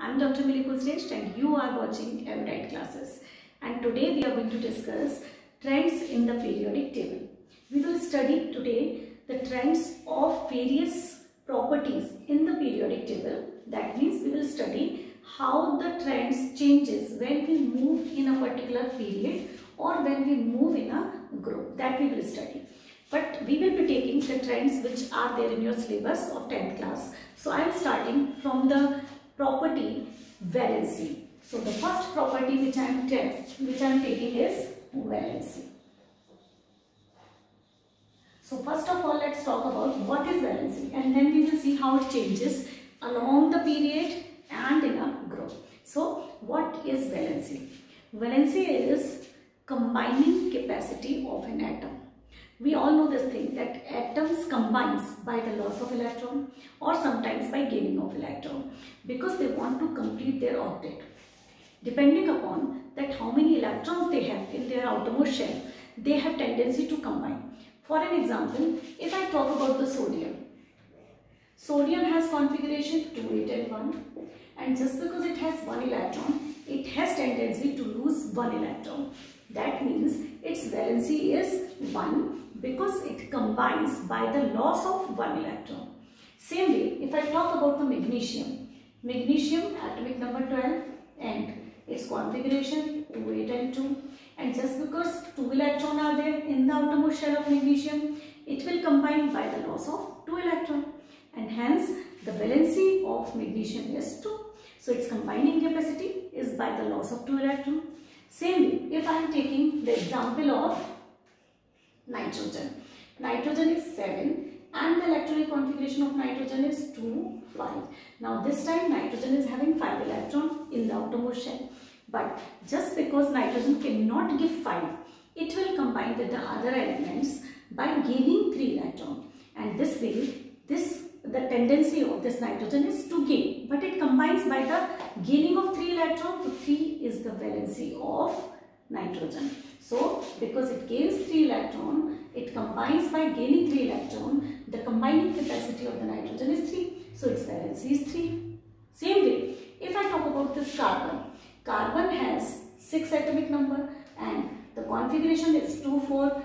I'm Dr. Millie Kulshrestha and you are watching Erudite Classes. And today we are going to discuss trends in the periodic table. We will study today the trends of various properties in the periodic table. That means we will study how the trends changes when we move in a particular period or when we move in a group. That we will study. But we will be taking the trends which are there in your syllabus of 10th class. So I am starting from the property valency. So the first property which I am taking is valency. So first of all, let's talk about what is valency, and then we will see how it changes along the period and in a group. So what is valency? Valency is combining capacity of an atom. We all know this thing that atoms combines by the loss of electron or sometimes by gaining of electron because they want to complete their octet. Depending upon that how many electrons they have in their outermost shell, they have tendency to combine. For an example, if I talk about the sodium, sodium has configuration 2, 8 and 1, and just because it has 1 electron, it has tendency to lose 1 electron. That means its valency is 1 because it combines by the loss of 1 electron. Same way, if I talk about the magnesium, magnesium atomic number 12 and its configuration 2, 8 and 2, and just because 2 electrons are there in the outermost shell of magnesium, it will combine by the loss of 2 electrons, and hence the valency of magnesium is 2. So its combining capacity is by the loss of 2 electrons. Same way, if I am taking the example of nitrogen. Nitrogen is 7 and the electronic configuration of nitrogen is 2, 5. Now this time nitrogen is having 5 electrons in the outermost shell. But just because nitrogen cannot give 5, it will combine with the other elements by gaining 3 electrons. And this way, the tendency of this nitrogen is to gain. But it combines by the gaining of 3 electrons. So 3 is the valency of nitrogen. So because it gains 3 electrons, it combines by gaining 3 electrons. The combining capacity of the nitrogen is 3. So its valency is 3. Same way, if I talk about this carbon, carbon has 6 atomic number and the configuration is 2, 4.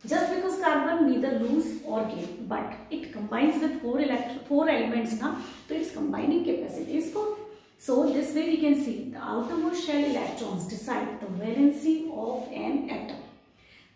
Just because carbon neither lose or gain, but it combines with 4 elements now, so its combining capacity is 4. So this way we can see the outermost shell electrons decide the valency of an atom.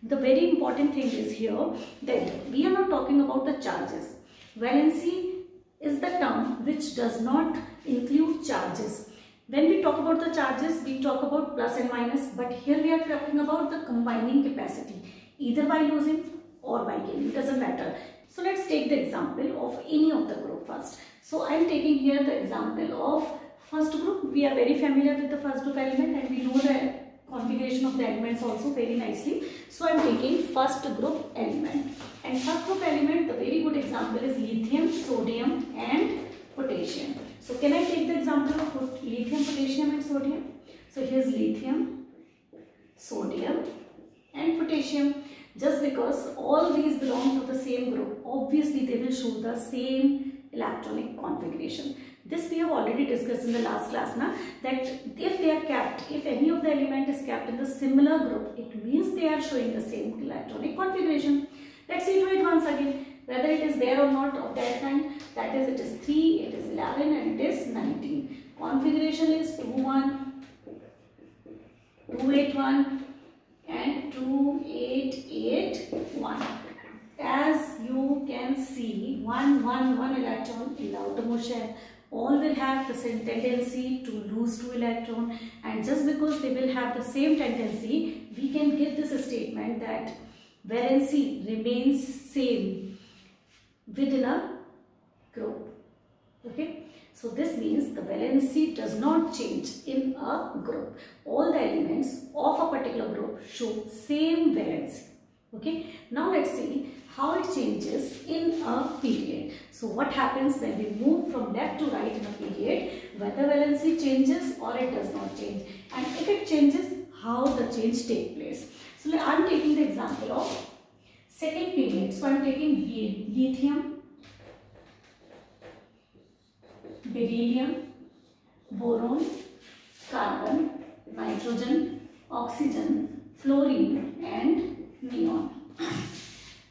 The very important thing is here that we are not talking about the charges. Valency is the term which does not include charges. When we talk about the charges, we talk about plus and minus, but here we are talking about the combining capacity, either by losing or by gaining, doesn't matter. So let's take the example of any of the group first. So I am taking here the example of first group. We are very familiar with the first group element and we know the configuration of the elements also very nicely. So I am taking first group element. And first group element, the very good example is lithium, sodium and potassium. So can I take the example of lithium, potassium and sodium? So here's lithium, sodium and potassium. Just because all these belong to the same group, obviously they will show the same electronic configuration. This we have already discussed in the last class now, that if they are kept, if any of the element is kept in the similar group, it means they are showing the same electronic configuration. Let's see to it once again, whether it is there or not of that kind. That is, it is 3, it is 11 and it is 19. Configuration is 2, 1, 2, 8, 1 and 2, 8, 8, 1. As you can see, 1, 1, 1 electron in the outermost shell. All will have the same tendency to lose 2 electrons, and just because they will have the same tendency, we can give this statement that valency remains same within a group. Okay, so this means the valency does not change in a group. All the elements of a particular group show same valency. Okay, now let's see how it changes in a period. So what happens when we move from left to right in a period, whether valency changes or it does not change, and if it changes, how the change takes place. So I am taking the example of second period. So I am taking lithium, beryllium, boron, carbon, nitrogen, oxygen, fluorine and neon.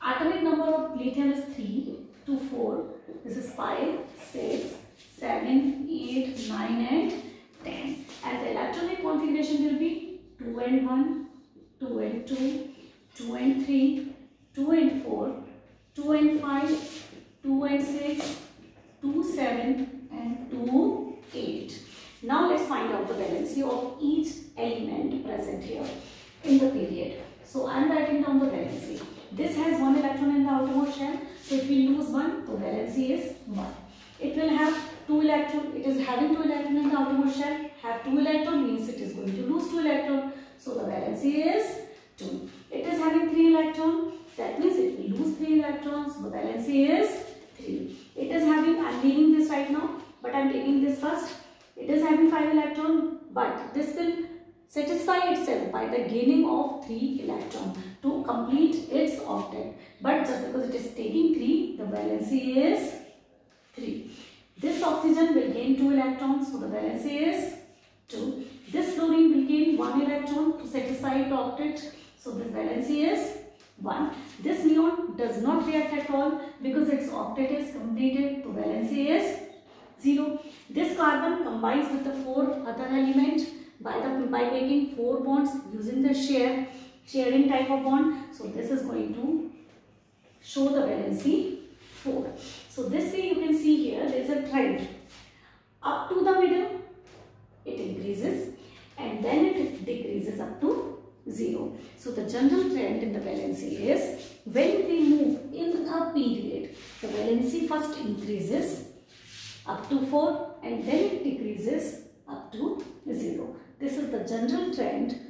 Atomic number of lithium is 3 to 4. This is 5, 6, 7, 8, 9 and 10. And the electronic configuration will be 2 and 1, 2 and 2, 2 and 3, 2 and 4, 2 and 5, 2 and 6, 2, 7 and 2, 8. Now let's find out the valency of each element present here in the period. So I am writing down the valency. This has 1 electron in the outermost shell. So if we lose 1, the valency is 1. It will have 2 electrons. It is having 2 electrons in the outermost shell. Have 2 electrons means it is going to lose 2 electrons. So the valency is 2. It is having 3 electrons. That means it will lose 3 electrons. The valency is 3. It is having, I am leaving this right now, but I am taking this first. It is having 5 electrons, but this will satisfy itself by the gaining of 3 electrons to complete its octet. But just because it is taking 3, the valency is 3. This oxygen will gain 2 electrons, so the valency is 2. This fluorine will gain 1 electron to satisfy its octet, so this valency is 1. This neon does not react at all because its octet is completed, so valency is 0. This carbon combines with the 4 other elements by making 4 bonds using the sharing type of bond. So this is going to show the valency 4. So this way you can see here there is a trend. Up to the middle it increases and then it decreases up to 0. So the general trend in the valency is when we move in a period, the valency first increases up to 4 and then it decreases up to 0. This is the general trend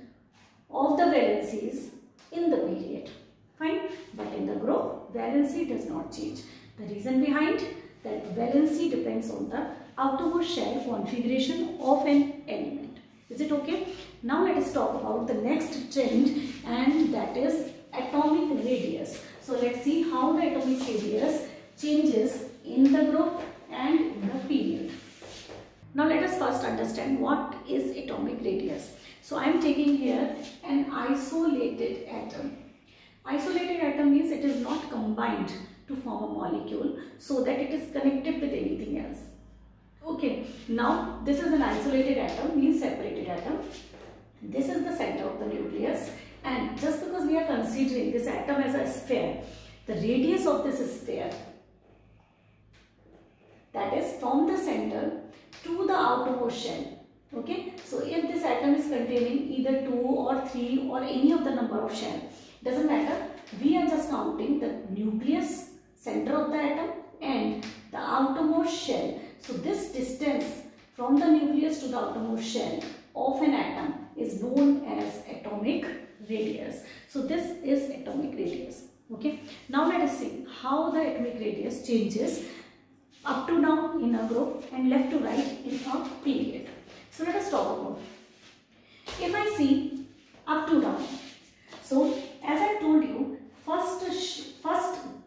of the valencies in the period. Fine. But in the group, valency does not change. The reason behind that valency depends on the outermost shell configuration of an element. Is it okay? Now let us talk about the next trend, and that is atomic radius. So let's see how the atomic radius changes in the group and in the period. Now let us first understand what is atomic radius. So I am taking here an isolated atom. Isolated atom means it is not combined to form a molecule so that it is connected with anything else. Okay, now this is an isolated atom, means separated atom. This is the center of the nucleus, and just because we are considering this atom as a sphere, the radius of this sphere, that is from the center to the outermost shell. Okay, so if this atom is containing either 2 or 3 or any of the number of shell, doesn't matter, we are just counting the nucleus, center of the atom and the outermost shell. So this distance from the nucleus to the outermost shell of an atom is known as atomic radius. So this is atomic radius. Okay, now let us see how the atomic radius changes up to down in a group and left to right in a period. So let us talk about. If I see up to down, so as I told you, first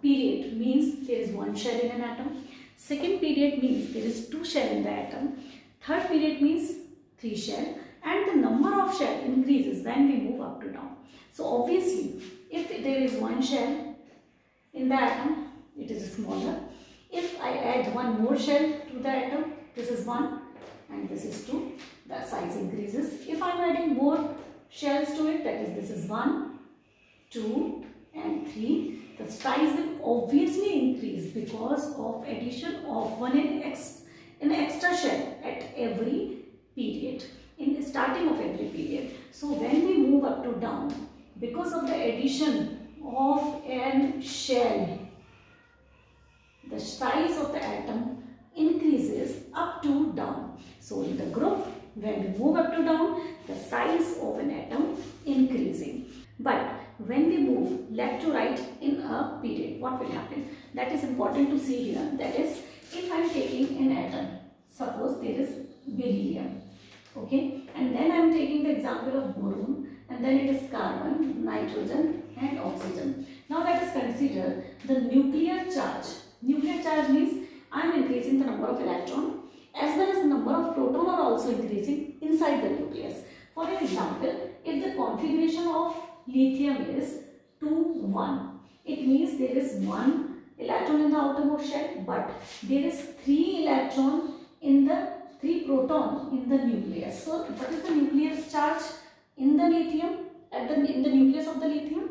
period means there is 1 shell in an atom. Second period means there is 2 shell in the atom. Third period means 3 shell, and the number of shell increases when we move up to down. So obviously, if there is 1 shell in the atom, it is smaller. If I add 1 more shell to the atom, this is 1 and this is 2, the size increases. If I am adding more shells to it, that is, this is 1, 2 and 3, the size will obviously increase because of addition of an extra shell at every period, in the starting of every period. So when we move up to down, because of the addition of an shell, the size of the atom increases up to down. So in the group, when we move up to down, the size of an atom increasing. But when we move left to right in a period, what will happen? That is important to see here. That is, if I am taking an atom, suppose there is beryllium, okay, and then I am taking the example of boron, and then it is carbon, nitrogen and oxygen. Now let us consider the nuclear charge. Nuclear charge means I am increasing the number of electrons as well as the number of protons are also increasing inside the nucleus. For an example, if the configuration of lithium is 2-1, it means there is 1 electron in the outermost shell, but there is 3 proton in the nucleus. So what is the nucleus charge in the lithium, in the nucleus of the lithium?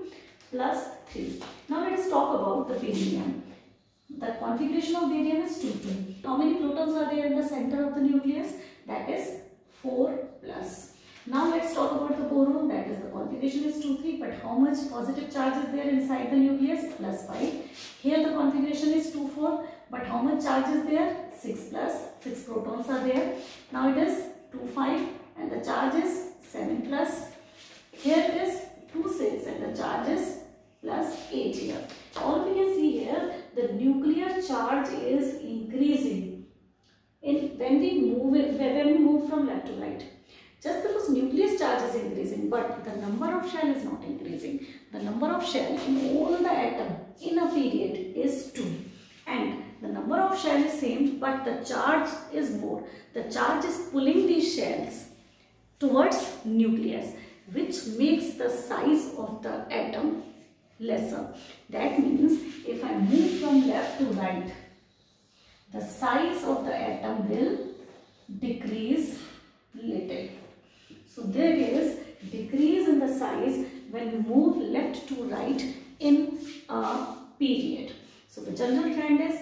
Plus 3. Now let us talk about the barium. The configuration of barium is 2-2. How many protons are there in the center of the nucleus? That is 4 plus. Now let's talk about the boron. That is, the configuration is 2-3, but how much positive charge is there inside the nucleus? Plus 5. Here the configuration is 2-4, but how much charge is there? 6 plus. 6 protons are there. Now it is 2-5 and the charge is 7 plus. Here it is 2-6 and the charge is plus 8 here. All we can see here, the nuclear charge is increasing when we move from left to right. Just because nucleus charge is increasing, but the number of shell is not increasing. The number of shell in all the atom in a period is 2, and the number of shell is same, but the charge is more. The charge is pulling these shells towards nucleus, which makes the size of the atom lesser. That means if I move from left to right, the size of the atom will decrease little. So there is decrease in the size when we move left to right in a period. So the general trend is,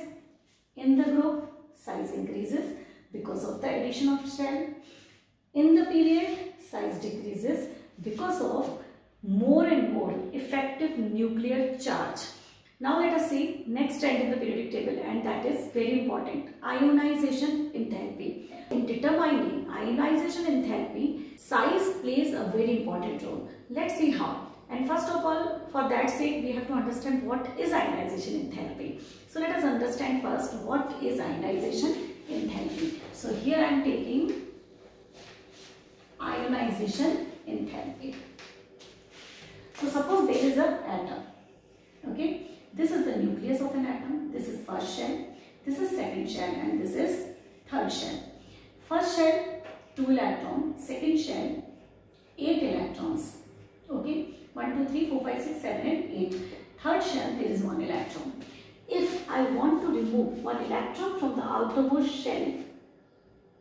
in the group, size increases because of the addition of shell. In the period, size decreases because of more and more effective nuclear charge. Now let us see next trend in the periodic table, and that is very important: ionization enthalpy. In determining ionization enthalpy, size plays a very important role. Let's see how. And first of all, for that sake, we have to understand what is ionization enthalpy. So let us understand first what is ionization enthalpy. So here I am taking ionization enthalpy. So suppose there is an atom. Okay, this is the nucleus of an atom. This is first shell, this is second shell, and this is third shell. First shell 2 electrons, second shell 8 electrons. Okay, 1, 2, 3, 4, 5, 6, 7 and 8. Third shell there is 1 electron. If I want to remove 1 electron from the outermost shell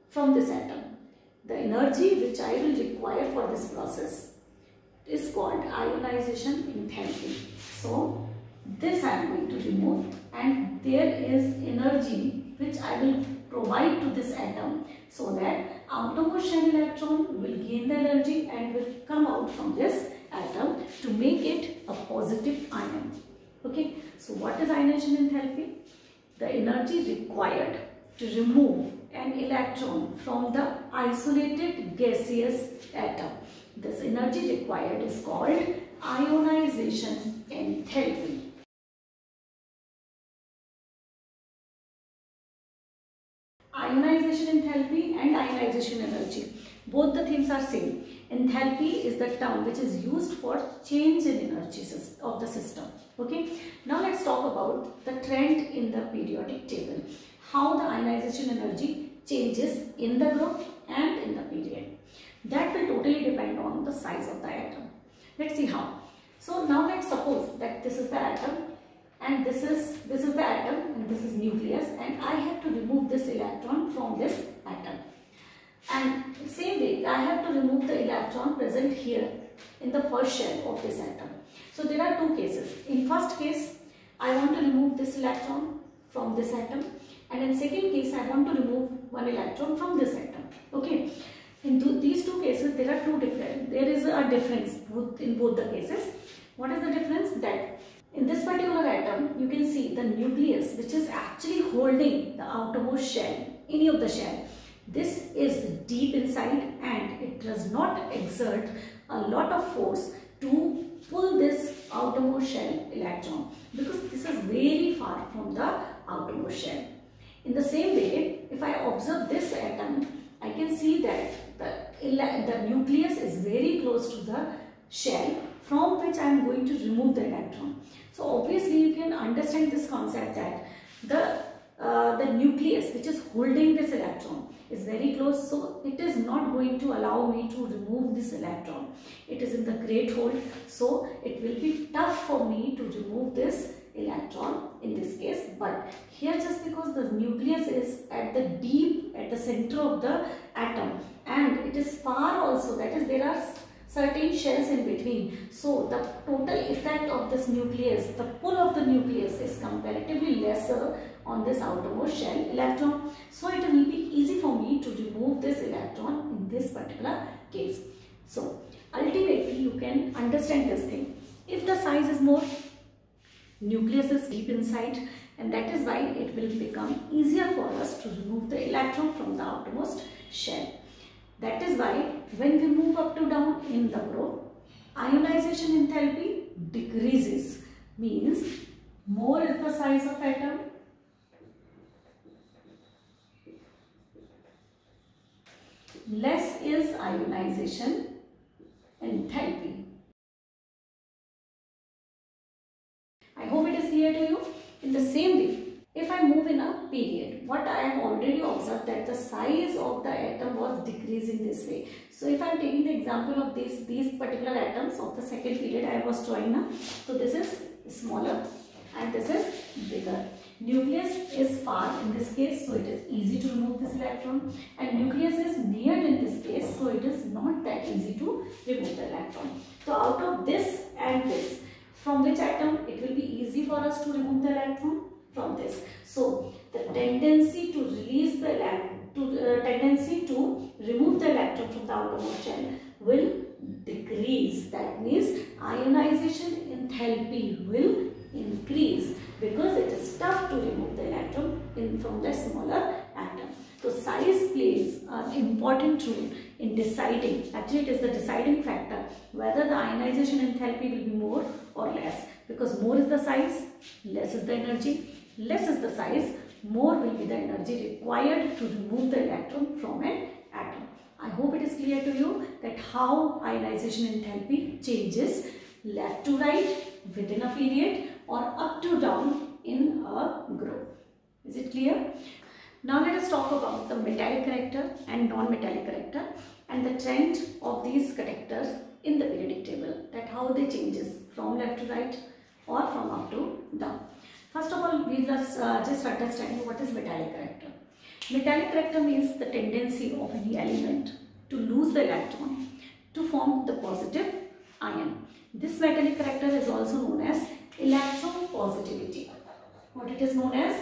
from this atom, the energy which I will require for this process is called ionization enthalpy. So this I am going to remove, and there is energy which I will provide to this atom so that outermost shell electron will gain the energy and will come out from this atom to make it a positive ion. Okay, so what is ionization enthalpy? The energy required to remove an electron from the isolated gaseous atom. This energy required is called ionization enthalpy. Ionization enthalpy and ionization energy, both the things are same. Enthalpy is the term which is used for change in energy of the system. Okay, now let's talk about the trend in the periodic table, how the ionization energy changes in the group and in the period. That will totally depend on the size of the atom. Let's see how. So now let's suppose that this is the atom, and this is the atom, and this is nucleus, and I have to remove this electron from this atom. And same way, I have to remove the electron present here in the first shell of this atom. So there are two cases. In first case, I want to remove this electron from this atom, and in second case, I want to remove 1 electron from this atom. Okay. In these two cases, there is a difference in both the cases. What is the difference? That in this particular atom, you can see the nucleus, which is actually holding the outermost shell, any of the shell. This is deep inside, and it does not exert a lot of force to pull this outermost shell electron, because this is very far from the outermost shell. In the same way, if I observe this atom, I can see that the nucleus is very close to the shell from which I am going to remove the electron. So obviously you can understand this concept that the the nucleus which is holding this electron is very close, so it is not going to allow me to remove this electron. It is in the great hold, so it will be tough for me to remove this electron in this case. But here, just because the nucleus is at the center of the atom, and it is far also, that is, there are certain shells in between, so the total effect of this nucleus, the pull of the nucleus, is comparatively lesser on this outermost shell electron, so it will be easy for me to remove this electron in this particular case. So ultimately you can understand this thing. If the size is more, nucleus is deep inside, and that is why it will become easier for us to remove the electron from the outermost shell. That is why when we move up to down in the group, ionization enthalpy decreases, means more is the size of atom, less is ionization enthalpy. I hope it is clear to you. In the same way, if I move in a period, what I have already observed, that the size of the atom was decreasing this way. So if I am taking the example of these particular atoms of the second period I was drawing now, so this is smaller and this is bigger. Nucleus is far in this case, so it is easy to remove this electron, and nucleus is near in this case, so it is not that easy to remove the electron. So out of this and this, from which atom it will be easy for us to remove the electron? From this. So the tendency to release the tendency to remove the electron from the outermost shell will decrease. That means ionization enthalpy will increase, because it is tough to remove the electron from the smaller atom. So size plays an important role in deciding, actually it is the deciding factor, whether the ionization enthalpy will be more or less, because more is the size, less is the energy. Less is the size, more will be the energy required to remove the electron from an atom. I hope it is clear to you that how ionization enthalpy changes left to right within a period or up to down in a group. Is it clear? Now let us talk about the metallic character and non-metallic character and the trend of these characters in the periodic table, that how they changes from left to right or from up to down. First of all, we must just understand what is metallic character. Metallic character means the tendency of any element to lose the electron to form the positive ion. This metallic character is also known as electropositivity. What it is known as?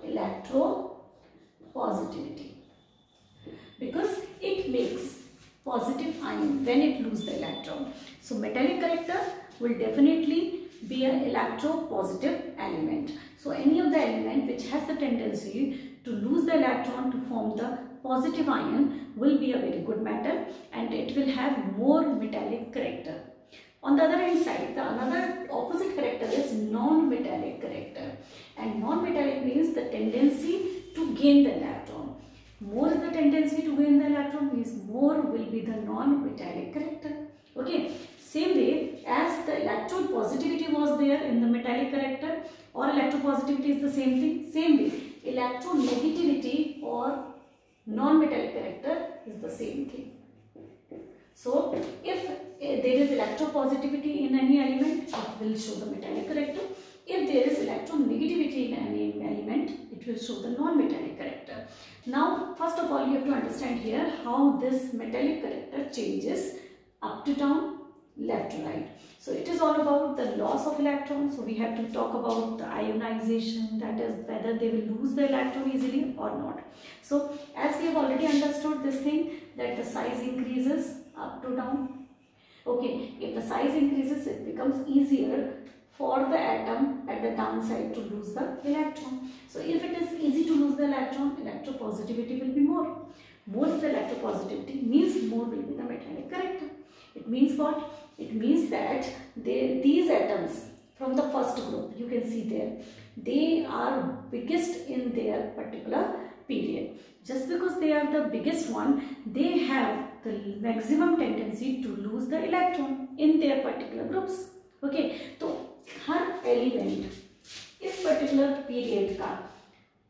Electropositivity. Because it makes positive ion when it loses the electron. So metallic character will definitely be an electropositive element. So any of the element which has the tendency to lose the electron to form the positive ion will be a very good matter, and it will have more metallic character. On the other hand side, the another opposite character is non-metallic character, and non-metallic means the tendency to gain the electron. More is the tendency to gain the electron, means more will be the non-metallic character. Okay, same way as the electropositivity was there in the metallic character, or electropositivity is the same thing. Same way, electronegativity or non-metallic character is the same thing. So if there is electropositivity in any element, it will show the metallic character. If there is electronegativity in any element, it will show the non-metallic character. Now, first of all, you have to understand here how this metallic character changes up to down, left to right. So it is all about the loss of electrons. So we have to talk about the ionization, that is whether they will lose the electron easily or not. So as we have already understood this thing, that the size increases up to down. Okay, if the size increases, it becomes easier for the atom at the downside to lose the electron. So if it is easy to lose the electron, electropositivity will be more. More is the electropositivity, means more will be the metallic character. It means what? It means that these atoms from the first group, you can see there, they are biggest in their particular period. Just because they are the biggest one, they have the maximum tendency to lose the electron in their particular groups. Okay, so her element इस particular period का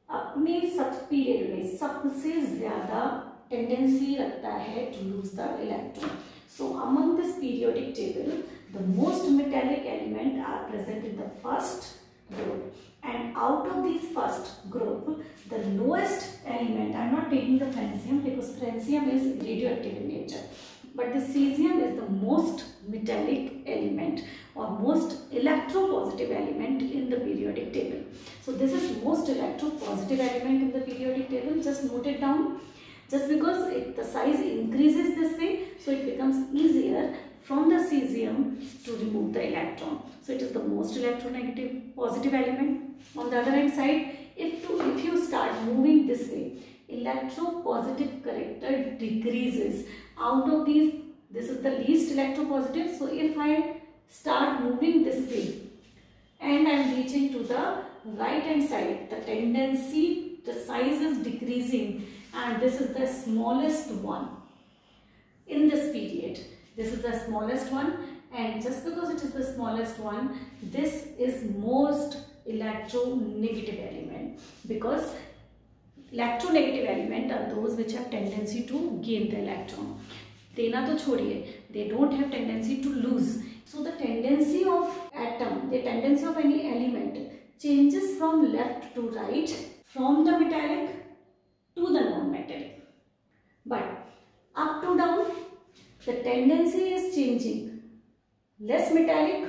अपने सब period में सबसे ज्यादा tendency रखता है to lose the electron. So among this periodic table, the most metallic element are present in the first group, and out of these first group, the lowest element, I am not taking the francium because francium is radioactive in nature, but the cesium is the most metallic element or most electropositive element in the periodic table. So this is most electropositive element in the periodic table. Just note it down. Just because the size increases this way, so it becomes easier from the cesium to remove the electron. So it is the most electronegative positive element. On the other hand side, if you start moving this way, electropositive character decreases. Out of these, this is the least electropositive. So if I start moving this way and I am reaching to the right hand side, the tendency, the size is decreasing, and this is the smallest one in this period. This is the smallest one, and just because it is the smallest one, this is most electronegative element, because electronegative element are those which have tendency to gain the electron. देना तो छोड़िए, they don't have tendency to lose. So the tendency of atom, the tendency of any element changes from left to right, from the metallic to the non-metallic, but up to down the tendency is changing, less metallic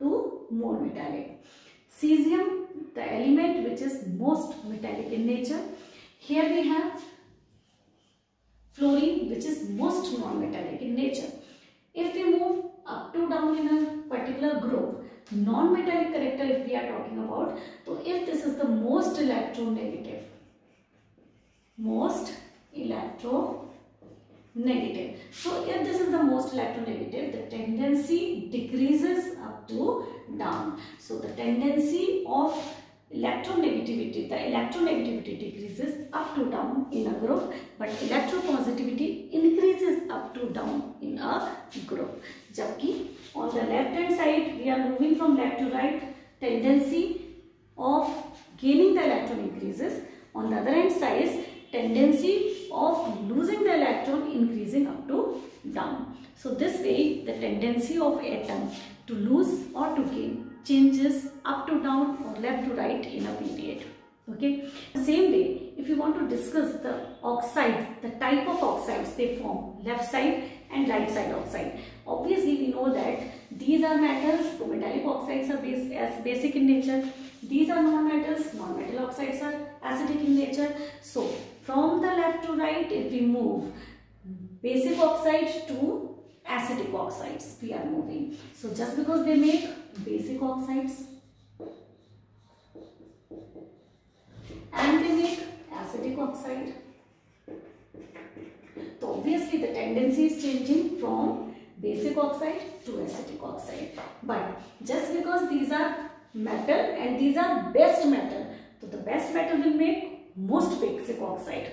to more metallic. Cesium, the element which is most metallic in nature. Here we have fluorine, which is most non-metallic in nature. If we move up to down in a particular group, non-metallic character if we are talking about, so if this is the most electronegative, most electronegative. So if this is the most electronegative, the tendency decreases up to down. So the tendency of electronegativity, the electronegativity decreases up to down in a group, but electropositivity increases up to down in a group. Jabki on the left hand side, we are moving from left to right, tendency of gaining the electron increases. On the other hand side, tendency of losing the electron increasing up to down. So this way, the tendency of atom to lose or to gain changes up to down or left to right in a period. Okay. Same way, if you want to discuss the oxides, the type of oxides they form, left side and right side oxide. Obviously, we know that these are metals, so metallic oxides are basic in nature. These are non-metals, non-metal oxides are acidic in nature. So from the left to right, if we move basic oxide to acidic oxides, we are moving. So just because they make basic oxides and they make acidic oxide, so obviously the tendency is changing from basic oxide to acidic oxide. But just because these are metal and these are best metal, so the best metal will make most basic oxide.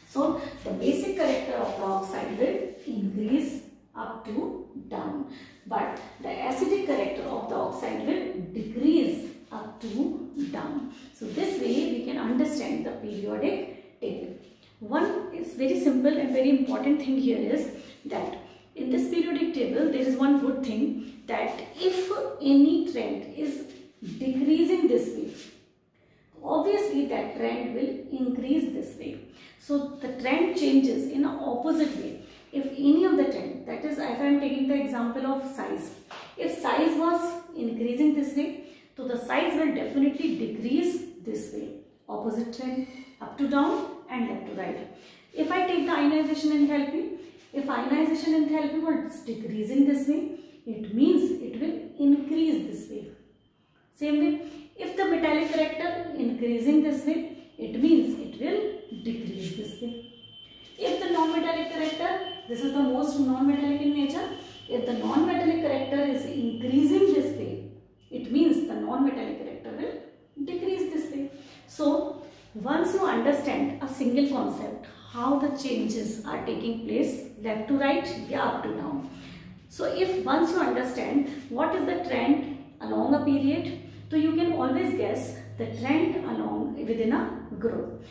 So the basic character of the oxide will increase up to down, but the acidic character of the oxide will decrease up to down. So this way we can understand the periodic table. One is very simple and very important thing here is that in this periodic table there is one good thing, that if any trend is decreasing this way, obviously that trend will increase this way. So the trend changes in an opposite way. If any of the trend, that is, if I am taking the example of size, if size was increasing this way, so the size will definitely decrease this way. Opposite trend, up to down and left to right. If I take the ionization enthalpy, if ionization enthalpy was decreasing this way, it means it will increase this way. Same way, if the metallic character increasing this way, it means it will decrease this way. If the non-metallic character, this is the most non-metallic in nature, if the non-metallic character is increasing this way, it means the non-metallic character will decrease this way. So once you understand a single concept, how the changes are taking place left to right, yeah, up to down. So if once you understand what is the trend along a period, so you can always guess the trend along within a group.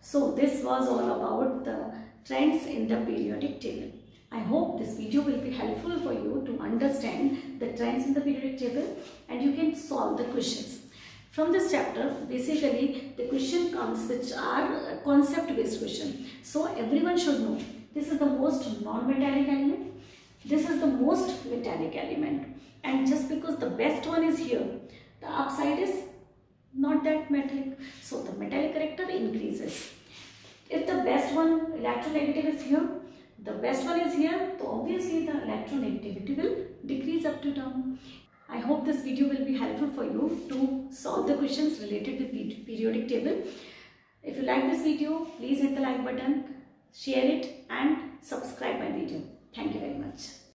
So this was all about the trends in the periodic table. I hope this video will be helpful for you to understand the trends in the periodic table and you can solve the questions. From this chapter, basically the question comes which are concept based question. So everyone should know this is the most non-metallic element, this is the most metallic element, and just because the best one is here, the upside is not that metallic, so the metallic character increases. If the best one electronegative is here, the best one is here, so obviously the electronegativity will decrease up to down. I hope this video will be helpful for you to solve the questions related with periodic table. If you like this video, please hit the like button, share it and subscribe my video. Thank you very much.